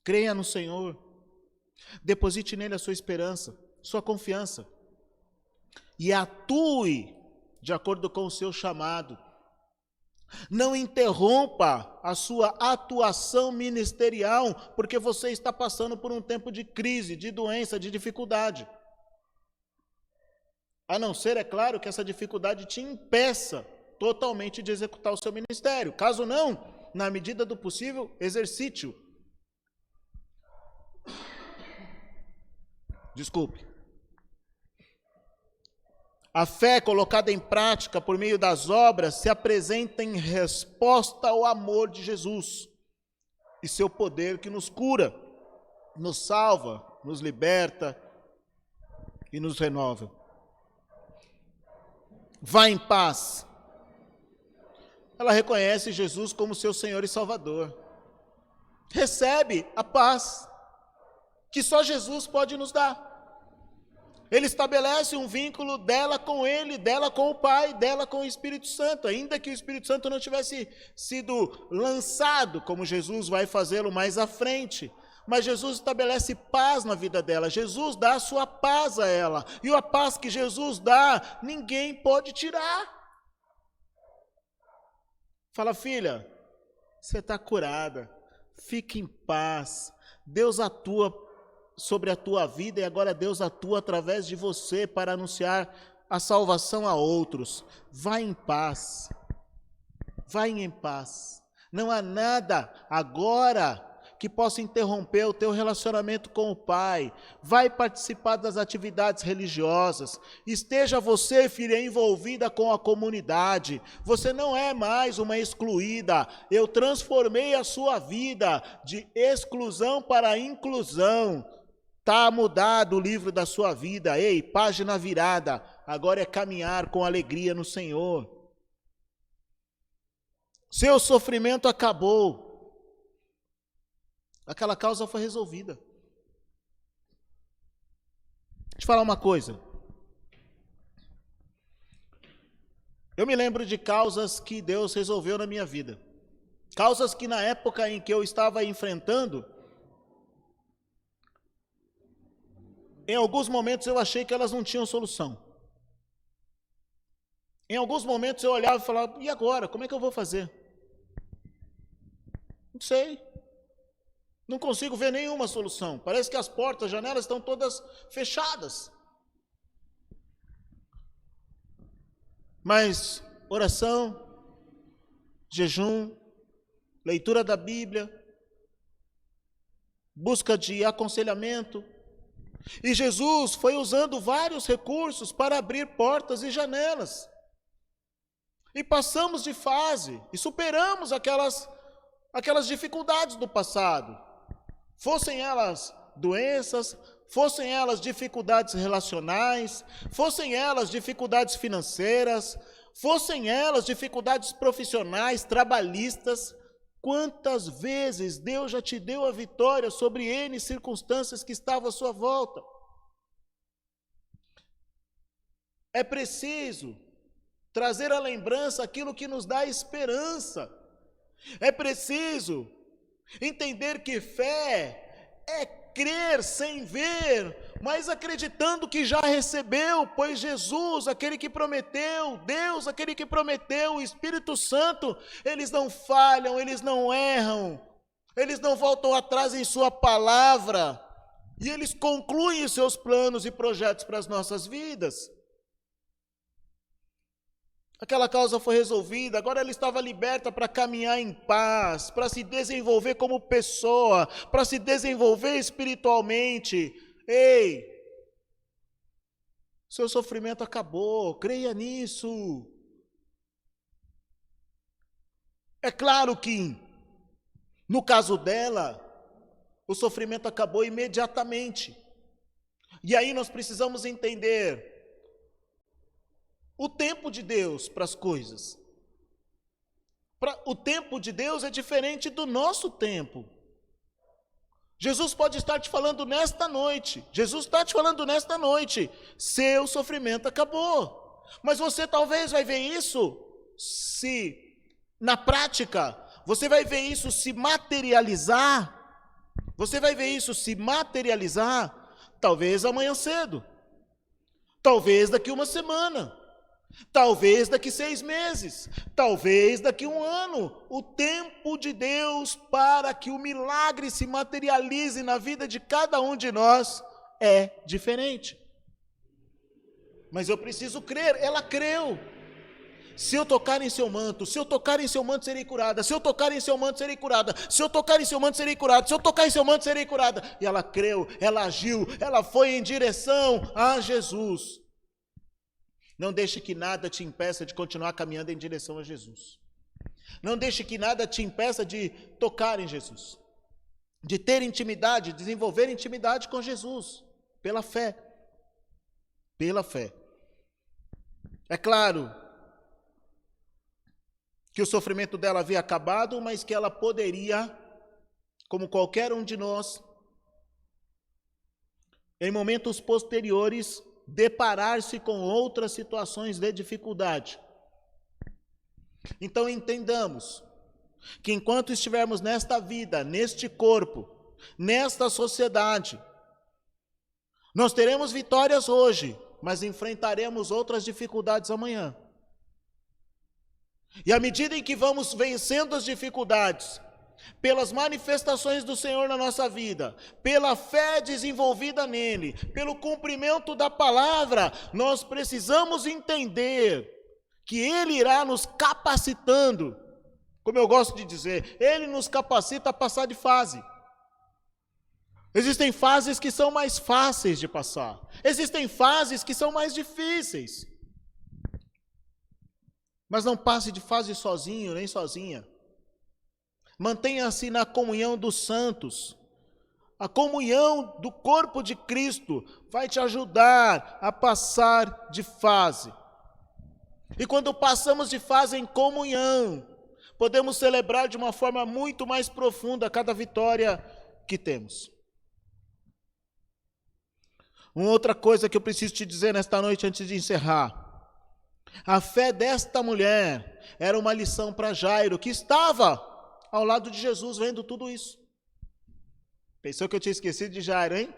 Creia no Senhor, deposite nele a sua esperança, sua confiança, e atue de acordo com o seu chamado. Não interrompa a sua atuação ministerial, porque você está passando por um tempo de crise, de doença, de dificuldade. A não ser, é claro, que essa dificuldade te impeça totalmente de executar o seu ministério. Caso não, na medida do possível, exercite-o. Desculpe. A fé colocada em prática por meio das obras se apresenta em resposta ao amor de Jesus e seu poder que nos cura, nos salva, nos liberta e nos renova. Vá em paz. Ela reconhece Jesus como seu Senhor e Salvador. Recebe a paz que só Jesus pode nos dar. Ele estabelece um vínculo dela com Ele, dela com o Pai, dela com o Espírito Santo, ainda que o Espírito Santo não tivesse sido lançado, como Jesus vai fazê-lo mais à frente. Mas Jesus estabelece paz na vida dela, Jesus dá a sua paz a ela, e a paz que Jesus dá, ninguém pode tirar. Fala, filha, você está curada, fique em paz, Deus atua sobre a tua vida, e agora Deus atua através de você para anunciar a salvação a outros. Vai em paz, vai em paz. Não há nada agora que possa interromper o teu relacionamento com o Pai. Vai participar das atividades religiosas. Esteja você, filha, envolvida com a comunidade. Você não é mais uma excluída. Eu transformei a sua vida de exclusão para inclusão. Está mudado o livro da sua vida. Ei, página virada. Agora é caminhar com alegria no Senhor. Seu sofrimento acabou. Aquela causa foi resolvida. Deixa eu te falar uma coisa. Eu me lembro de causas que Deus resolveu na minha vida. Causas que na época em que eu estava enfrentando, em alguns momentos eu achei que elas não tinham solução. Em alguns momentos eu olhava e falava, e agora? Como é que eu vou fazer? Não sei. Não consigo ver nenhuma solução. Parece que as portas, as janelas estão todas fechadas. Mas oração, jejum, leitura da Bíblia, busca de aconselhamento. E Jesus foi usando vários recursos para abrir portas e janelas. E passamos de fase e superamos aquelas dificuldades do passado. Fossem elas doenças, fossem elas dificuldades relacionais, fossem elas dificuldades financeiras, fossem elas dificuldades profissionais, trabalhistas. Quantas vezes Deus já te deu a vitória sobre N circunstâncias que estavam à sua volta? É preciso trazer à lembrança aquilo que nos dá esperança. É preciso entender que fé é crer sem ver, mas acreditando que já recebeu, pois Jesus, aquele que prometeu, Deus, aquele que prometeu, o Espírito Santo, eles não falham, eles não erram, eles não voltam atrás em sua palavra, e eles concluem os seus planos e projetos para as nossas vidas. Aquela causa foi resolvida, agora ela estava liberta para caminhar em paz, para se desenvolver como pessoa, para se desenvolver espiritualmente. Ei, seu sofrimento acabou, creia nisso. É claro que, no caso dela, o sofrimento acabou imediatamente. E aí nós precisamos entender o tempo de Deus para as coisas. O tempo de Deus é diferente do nosso tempo. Jesus pode estar te falando nesta noite. Jesus está te falando nesta noite. Seu sofrimento acabou. Mas você talvez vai ver isso na prática, você vai ver isso se materializar. Você vai ver isso se materializar talvez amanhã cedo. Talvez daqui uma semana. talvez daqui 6 meses, talvez daqui 1 ano. O tempo de Deus para que o milagre se materialize na vida de cada um de nós é diferente. Mas eu preciso crer. Ela creu. Se eu tocar em seu manto, se eu tocar em seu manto, serei curada. Se eu tocar em seu manto, serei curada. Se eu tocar em seu manto, serei curada. Se eu tocar em seu manto, serei curada. E ela creu, ela agiu, ela foi em direção a Jesus. Não deixe que nada te impeça de continuar caminhando em direção a Jesus. Não deixe que nada te impeça de tocar em Jesus. De ter intimidade, desenvolver intimidade com Jesus. Pela fé. Pela fé. É claro que o sofrimento dela havia acabado, mas que ela poderia, como qualquer um de nós, em momentos posteriores, deparar-se com outras situações de dificuldade. Então entendamos que enquanto estivermos nesta vida, neste corpo, nesta sociedade, nós teremos vitórias hoje, mas enfrentaremos outras dificuldades amanhã. E à medida em que vamos vencendo as dificuldades, pelas manifestações do Senhor na nossa vida, pela fé desenvolvida nele, pelo cumprimento da palavra, nós precisamos entender que ele irá nos capacitando, como eu gosto de dizer, ele nos capacita a passar de fase. Existem fases que são mais fáceis de passar, existem fases que são mais difíceis. Mas não passe de fase sozinho, nem sozinha. Mantenha-se na comunhão dos santos. A comunhão do corpo de Cristo vai te ajudar a passar de fase. E quando passamos de fase em comunhão, podemos celebrar de uma forma muito mais profunda cada vitória que temos. Uma outra coisa que eu preciso te dizer nesta noite antes de encerrar. A fé desta mulher era uma lição para Jairo, que estava ao lado de Jesus vendo tudo isso. Pensou que eu tinha esquecido de Jairo, hein?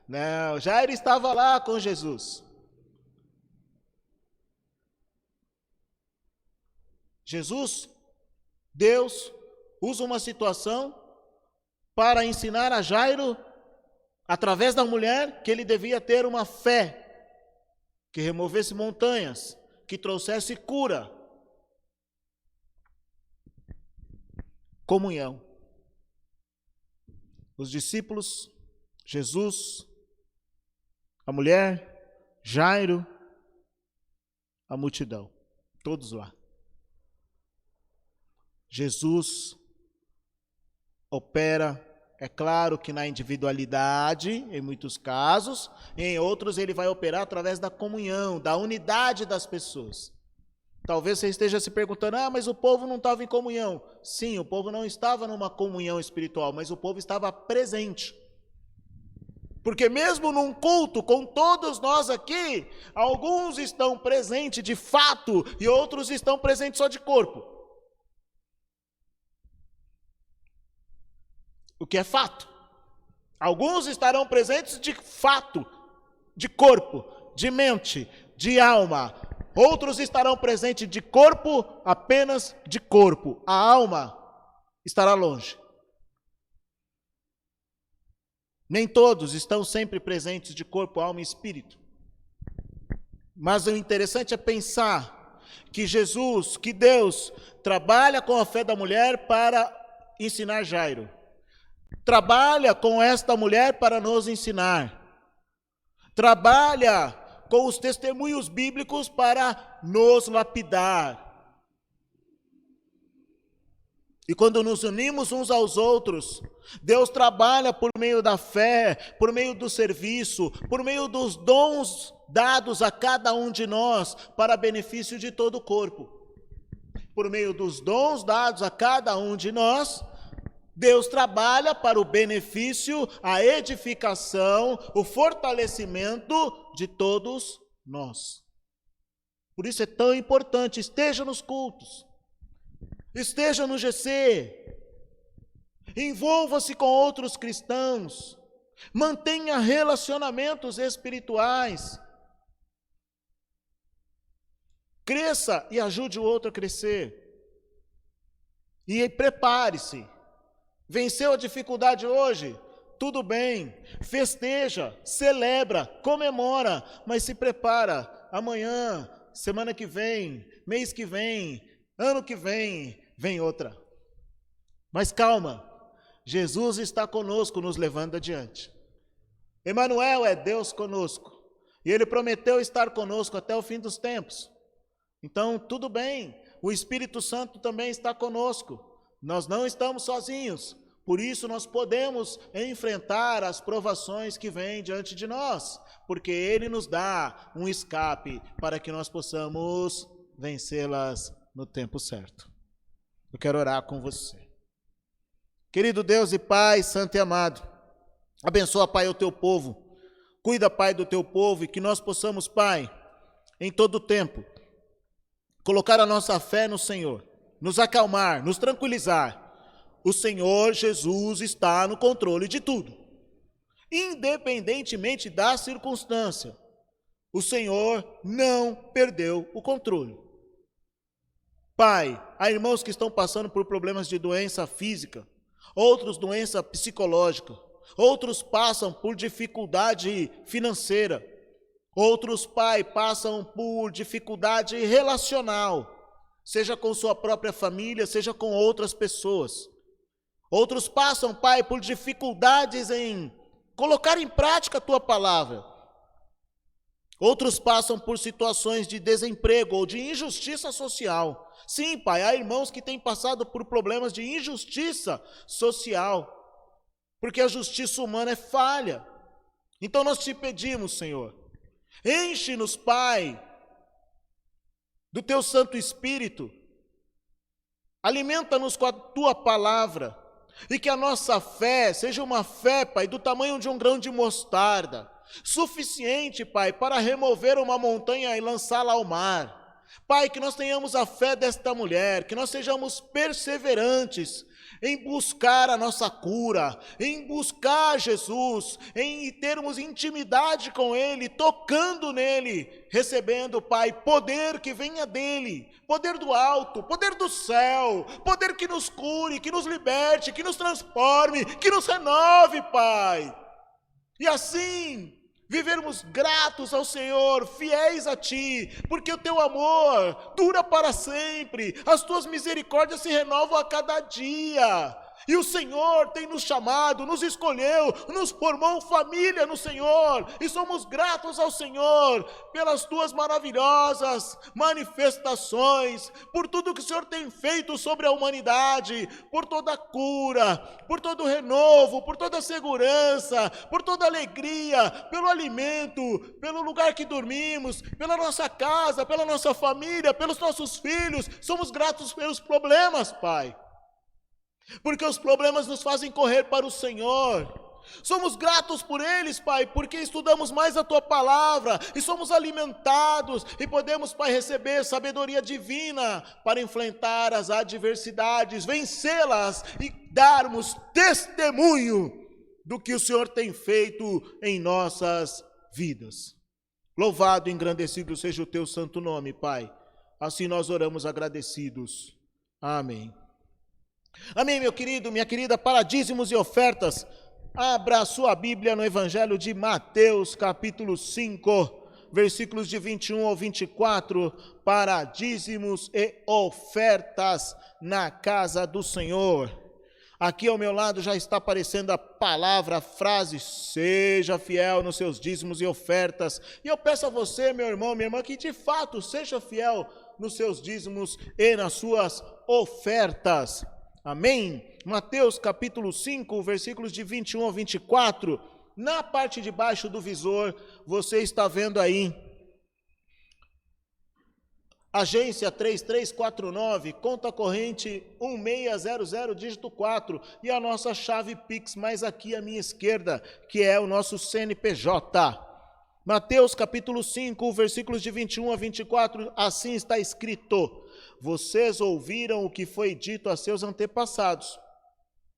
Não, Jairo estava lá com Jesus. Jesus, Deus, usa uma situação para ensinar a Jairo, através da mulher, que ele devia ter uma fé que removesse montanhas, que trouxesse cura. Comunhão. Os discípulos, Jesus, a mulher, Jairo, a multidão, todos lá. Jesus opera, é claro que na individualidade, em muitos casos, em outros ele vai operar através da comunhão, da unidade das pessoas. Talvez você esteja se perguntando, mas o povo não estava em comunhão. Sim, o povo não estava numa comunhão espiritual, mas o povo estava presente. Porque mesmo num culto com todos nós aqui, alguns estão presentes de fato e outros estão presentes só de corpo. O que é fato. Alguns estarão presentes de fato, de corpo, de mente, de alma. Outros estarão presentes de corpo, apenas de corpo. A alma estará longe. Nem todos estão sempre presentes de corpo, alma e espírito. Mas o interessante é pensar que Jesus, que Deus, trabalha com a fé da mulher para ensinar Jairo. Trabalha com esta mulher para nos ensinar. Trabalha com os testemunhos bíblicos para nos lapidar. E quando nos unimos uns aos outros, Deus trabalha por meio da fé, por meio do serviço, por meio dos dons dados a cada um de nós para benefício de todo o corpo. Por meio dos dons dados a cada um de nós, Deus trabalha para o benefício, a edificação, o fortalecimento de todos nós. Por isso é tão importante, esteja nos cultos, esteja no GC, envolva-se com outros cristãos, mantenha relacionamentos espirituais. Cresça e ajude o outro a crescer. E prepare-se. Venceu a dificuldade hoje? Tudo bem. Festeja, celebra, comemora, mas se prepara. Amanhã, semana que vem, mês que vem, ano que vem, vem outra. Mas calma, Jesus está conosco, nos levando adiante. Emanuel é Deus conosco. E Ele prometeu estar conosco até o fim dos tempos. Então, tudo bem, o Espírito Santo também está conosco. Nós não estamos sozinhos. Por isso, nós podemos enfrentar as provações que vêm diante de nós. Porque Ele nos dá um escape para que nós possamos vencê-las no tempo certo. Eu quero orar com você. Querido Deus e Pai, santo e amado, abençoa, Pai, o Teu povo. Cuida, Pai, do Teu povo e que nós possamos, Pai, em todo o tempo, colocar a nossa fé no Senhor, nos acalmar, nos tranquilizar. O Senhor Jesus está no controle de tudo. Independentemente da circunstância, o Senhor não perdeu o controle. Pai, há irmãos que estão passando por problemas de doença física, outros doença psicológica, outros passam por dificuldade financeira, outros, Pai, passam por dificuldade relacional, seja com sua própria família, seja com outras pessoas. Outros passam, Pai, por dificuldades em colocar em prática a Tua palavra. Outros passam por situações de desemprego ou de injustiça social. Sim, Pai, há irmãos que têm passado por problemas de injustiça social, porque a justiça humana é falha. Então nós te pedimos, Senhor, enche-nos, Pai, do Teu Santo Espírito, alimenta-nos com a Tua palavra, e que a nossa fé seja uma fé, Pai, do tamanho de um grão de mostarda, suficiente, Pai, para remover uma montanha e lançá-la ao mar. Pai, que nós tenhamos a fé desta mulher, que nós sejamos perseverantes em buscar a nossa cura, em buscar Jesus, em termos intimidade com Ele, tocando nele, recebendo, Pai, poder que venha dEle, poder do alto, poder do céu, poder que nos cure, que nos liberte, que nos transforme, que nos renove, Pai. E assim, vivermos gratos ao Senhor, fiéis a Ti, porque o Teu amor dura para sempre, as Tuas misericórdias se renovam a cada dia, e o Senhor tem nos chamado, nos escolheu, nos formou família no Senhor, e somos gratos ao Senhor pelas Tuas maravilhosas manifestações, por tudo que o Senhor tem feito sobre a humanidade, por toda a cura, por todo o renovo, por toda a segurança, por toda a alegria, pelo alimento, pelo lugar que dormimos, pela nossa casa, pela nossa família, pelos nossos filhos. Somos gratos pelos problemas, Pai, porque os problemas nos fazem correr para o Senhor. Somos gratos por eles, Pai, porque estudamos mais a Tua palavra e somos alimentados e podemos, Pai, receber sabedoria divina para enfrentar as adversidades, vencê-las e darmos testemunho do que o Senhor tem feito em nossas vidas. Louvado e engrandecido seja o Teu santo nome, Pai. Assim nós oramos agradecidos. Amém. Amém, meu querido, minha querida. Para dízimos e ofertas, abra a sua Bíblia no Evangelho de Mateus, capítulo 5, versículos de 21 ao 24, para dízimos e ofertas na casa do Senhor. Aqui ao meu lado já está aparecendo a palavra, a frase, seja fiel nos seus dízimos e ofertas. E eu peço a você, meu irmão, minha irmã, que de fato seja fiel nos seus dízimos e nas suas ofertas. Amém? Mateus capítulo 5, versículos de 21 ao 24, na parte de baixo do visor, você está vendo aí, agência 3349, conta corrente 1600, dígito 4, e a nossa chave Pix, mais aqui à minha esquerda, que é o nosso CNPJ. Mateus capítulo 5, versículos de 21 a 24, assim está escrito: vocês ouviram o que foi dito a seus antepassados: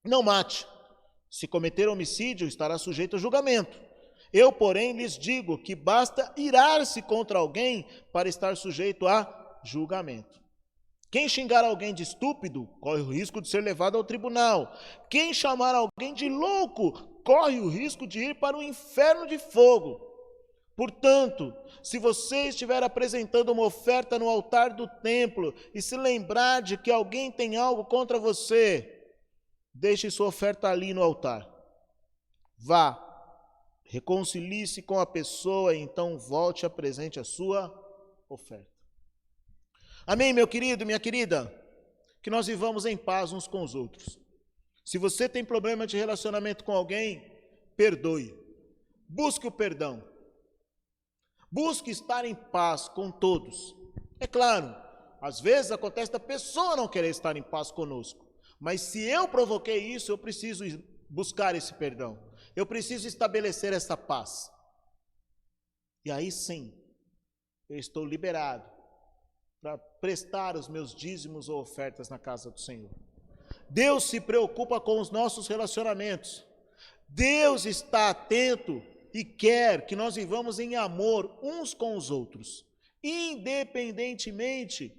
não mate, se cometer homicídio estará sujeito a julgamento. Eu, porém, lhes digo que basta irar-se contra alguém para estar sujeito a julgamento. Quem xingar alguém de estúpido, corre o risco de ser levado ao tribunal. Quem chamar alguém de louco, corre o risco de ir para o inferno de fogo. Portanto, se você estiver apresentando uma oferta no altar do templo e se lembrar de que alguém tem algo contra você, deixe sua oferta ali no altar. Vá, reconcilie-se com a pessoa e então volte e apresente a sua oferta. Amém, meu querido, minha querida? Que nós vivamos em paz uns com os outros. Se você tem problema de relacionamento com alguém, perdoe. Busque o perdão. Busque estar em paz com todos. É claro, às vezes acontece da pessoa não querer estar em paz conosco. Mas se eu provoquei isso, eu preciso buscar esse perdão. Eu preciso estabelecer essa paz. E aí sim, eu estou liberado para prestar os meus dízimos ou ofertas na casa do Senhor. Deus se preocupa com os nossos relacionamentos. Deus está atento e quer que nós vivamos em amor uns com os outros, independentemente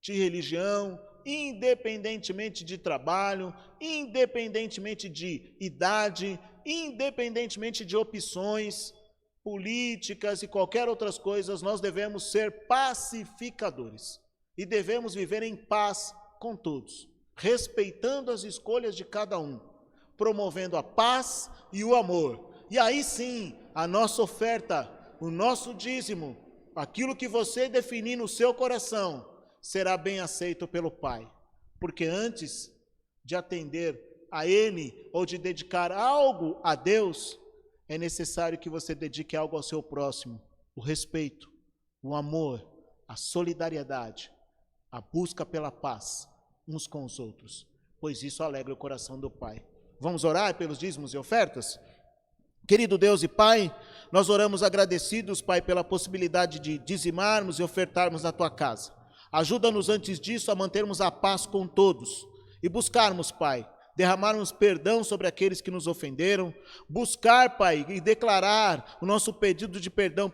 de religião, independentemente de trabalho, independentemente de idade, independentemente de opções políticas e qualquer outras coisas. Nós devemos ser pacificadores e devemos viver em paz com todos, respeitando as escolhas de cada um, promovendo a paz e o amor. E aí sim, a nossa oferta, o nosso dízimo, aquilo que você definir no seu coração, será bem aceito pelo Pai. Porque antes de atender a Ele ou de dedicar algo a Deus, é necessário que você dedique algo ao seu próximo. O respeito, o amor, a solidariedade, a busca pela paz uns com os outros, pois isso alegra o coração do Pai. Vamos orar pelos dízimos e ofertas? Querido Deus e Pai, nós oramos agradecidos, Pai, pela possibilidade de dizimarmos e ofertarmos na Tua casa. Ajuda-nos antes disso a mantermos a paz com todos e buscarmos, Pai, derramarmos perdão sobre aqueles que nos ofenderam, buscar, Pai, e declarar o nosso pedido de perdão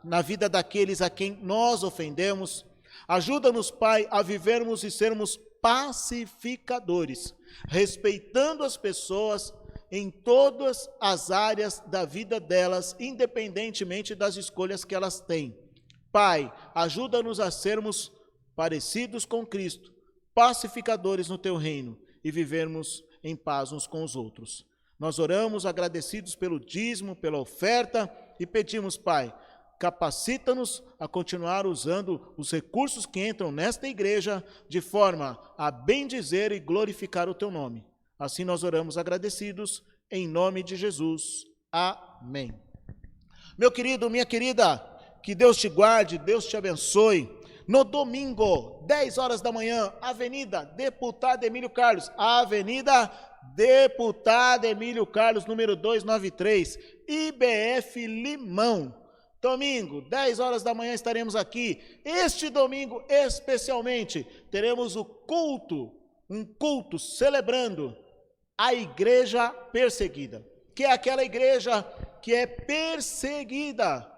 na vida daqueles a quem nós ofendemos. Ajuda-nos, Pai, a vivermos e sermos pacificadores, respeitando as pessoas em todas as áreas da vida delas, independentemente das escolhas que elas têm. Pai, ajuda-nos a sermos parecidos com Cristo, pacificadores no Teu reino e vivermos em paz uns com os outros. Nós oramos agradecidos pelo dízimo, pela oferta e pedimos, Pai, capacita-nos a continuar usando os recursos que entram nesta igreja de forma a bendizer e glorificar o Teu nome. Assim nós oramos agradecidos, em nome de Jesus. Amém. Meu querido, minha querida, que Deus te guarde, Deus te abençoe. No domingo, 10 horas da manhã, Avenida Deputado Emílio Carlos, Avenida Deputado Emílio Carlos, número 293, IBF Limão. Domingo, 10 horas da manhã estaremos aqui. Este domingo, especialmente, teremos um culto celebrando a igreja perseguida, que é aquela igreja que é perseguida,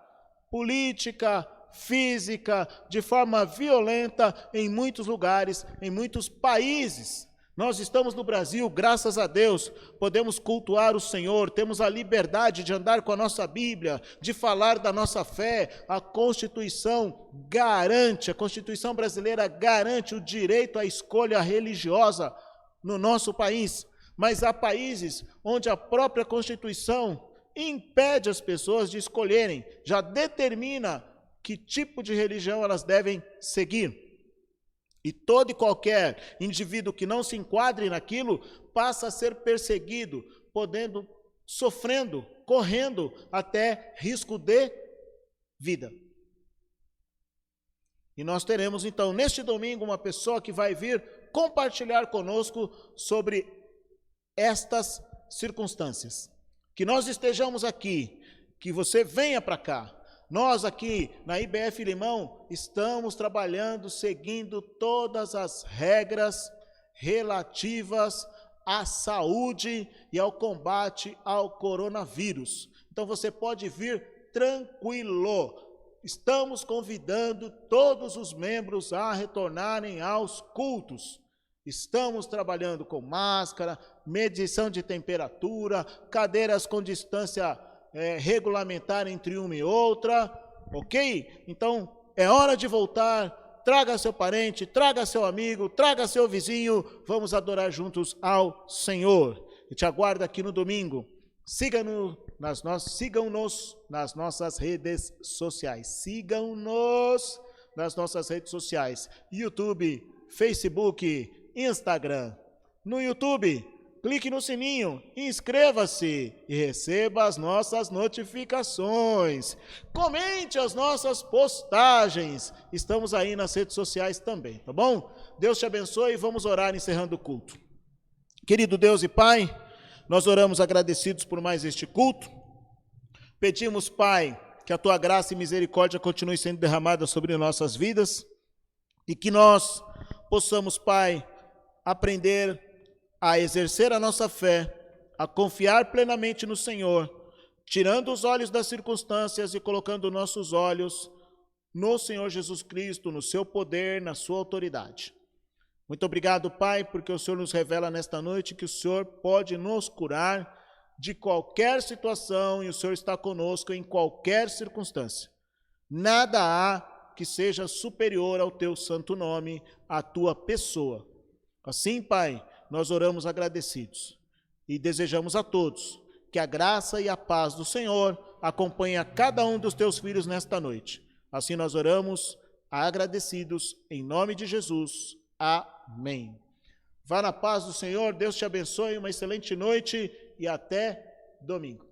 política, física, de forma violenta em muitos lugares, em muitos países. Nós estamos no Brasil, graças a Deus, podemos cultuar o Senhor, temos a liberdade de andar com a nossa Bíblia, de falar da nossa fé. A Constituição garante, a Constituição brasileira garante o direito à escolha religiosa no nosso país. Mas há países onde a própria Constituição impede as pessoas de escolherem, já determina que tipo de religião elas devem seguir. E todo e qualquer indivíduo que não se enquadre naquilo passa a ser perseguido, sofrendo, correndo até risco de vida. E nós teremos então neste domingo uma pessoa que vai vir compartilhar conosco sobre estas circunstâncias. Que nós estejamos aqui, que você venha para cá. Nós aqui na IBF Limão estamos trabalhando, seguindo todas as regras relativas à saúde e ao combate ao coronavírus. Então você pode vir tranquilo. estamos convidando todos os membros a retornarem aos cultos. Estamos trabalhando com máscara, medição de temperatura, cadeiras com distância regulamentar entre uma e outra, ok? Então, é hora de voltar. Traga seu parente, traga seu amigo, traga seu vizinho. Vamos adorar juntos ao Senhor. Eu te aguardo aqui no domingo. Sigam-nos nas nossas redes sociais. Sigam-nos nas nossas redes sociais. YouTube, Facebook, Instagram. No YouTube, clique no sininho, inscreva-se e receba as nossas notificações. Comente as nossas postagens. Estamos aí nas redes sociais também, tá bom? Deus te abençoe e vamos orar encerrando o culto. Querido Deus e Pai, nós oramos agradecidos por mais este culto. Pedimos, Pai, que a Tua graça e misericórdia continue sendo derramada sobre nossas vidas e que nós possamos, Pai, aprender a exercer a nossa fé, a confiar plenamente no Senhor, tirando os olhos das circunstâncias e colocando nossos olhos no Senhor Jesus Cristo, no seu poder, na sua autoridade. Muito obrigado, Pai, porque o Senhor nos revela nesta noite que o Senhor pode nos curar de qualquer situação e o Senhor está conosco em qualquer circunstância. Nada há que seja superior ao teu santo nome, à tua pessoa. Assim, Pai, nós oramos agradecidos e desejamos a todos que a graça e a paz do Senhor acompanhem a cada um dos teus filhos nesta noite. Assim nós oramos agradecidos em nome de Jesus. Amém. Vá na paz do Senhor, Deus te abençoe, uma excelente noite e até domingo.